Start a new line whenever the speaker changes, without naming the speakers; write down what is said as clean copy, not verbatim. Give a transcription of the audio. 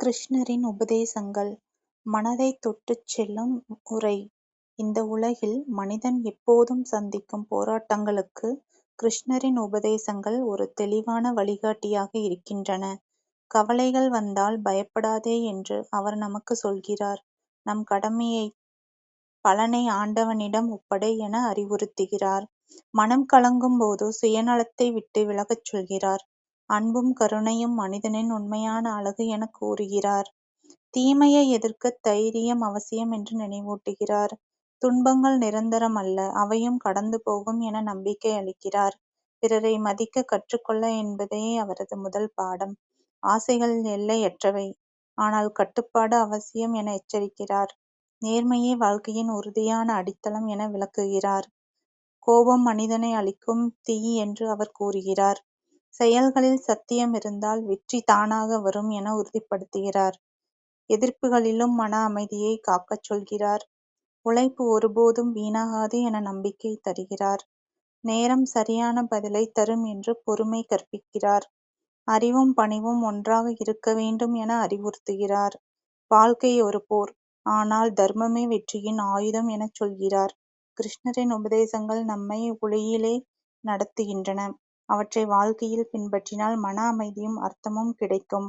கிருஷ்ணரின் உபதேசங்கள் மனதைத் தொட்டுச் செல்லும் உரை. இந்த உலகில் மனிதன் எப்போதும் சந்திக்கும் போராட்டங்களுக்கு கிருஷ்ணரின் உபதேசங்கள் ஒரு தெளிவான வழிகாட்டியாக இருக்கின்றன. கவலைகள் வந்தால் பயப்படாதே என்று அவர் நமக்கு சொல்கிறார். நம் கடமையைப் பலனை ஆண்டவனிடம் ஒப்படை என அறிவுறுத்துகிறார். மனம் கலங்கும்போது சுயநலத்தை விட்டு விலகச் சொல்கிறார். அன்பும் கருணையும் மனிதனின் உண்மையான அழகு எனக் கூறுகிறார். தீமையை எதிர்க்கத் தைரியம் அவசியம் என்று நினைவூட்டுகிறார். துன்பங்கள் நிரந்தரம் அல்ல, அவையும் கடந்து போகும் என நம்பிக்கை அளிக்கிறார். பிறரை மதிக்க கற்றுக்கொள்ள என்பதே அவரது முதல் பாடம். ஆசைகள் எல்லையற்றவை, ஆனால் கட்டுப்பாடு அவசியம் என எச்சரிக்கிறார். நேர்மையே வாழ்க்கையின் உறுதியான அடித்தளம் என விளக்குகிறார். கோபம் மனிதனை அழிக்கும் தீ என்று அவர் கூறுகிறார். செயல்களில் சத்தியம் இருந்தால் வெற்றி தானாக வரும் என உறுதிப்படுத்துகிறார். எதிர்ப்புகளிலும் மன அமைதியை காக்கச் சொல்கிறார். உழைப்பு ஒருபோதும் வீணாகாது என நம்பிக்கை தருகிறார். நேரம் சரியான பதிலை தரும் என்று பொறுமை கற்பிக்கிறார். அறிவும் பணிவும் ஒன்றாக இருக்க வேண்டும் என அறிவுறுத்துகிறார். வாழ்க்கை ஒரு போர், ஆனால் தர்மமே வெற்றியின் ஆயுதம் எனச் சொல்கிறார். கிருஷ்ணரின் உபதேசங்கள் நம்மை ஒளியிலே நடத்துகின்றன. அவற்றை வாழ்க்கையில் பின்பற்றினால் மன அமைதியும் அர்த்தமும் கிடைக்கும்.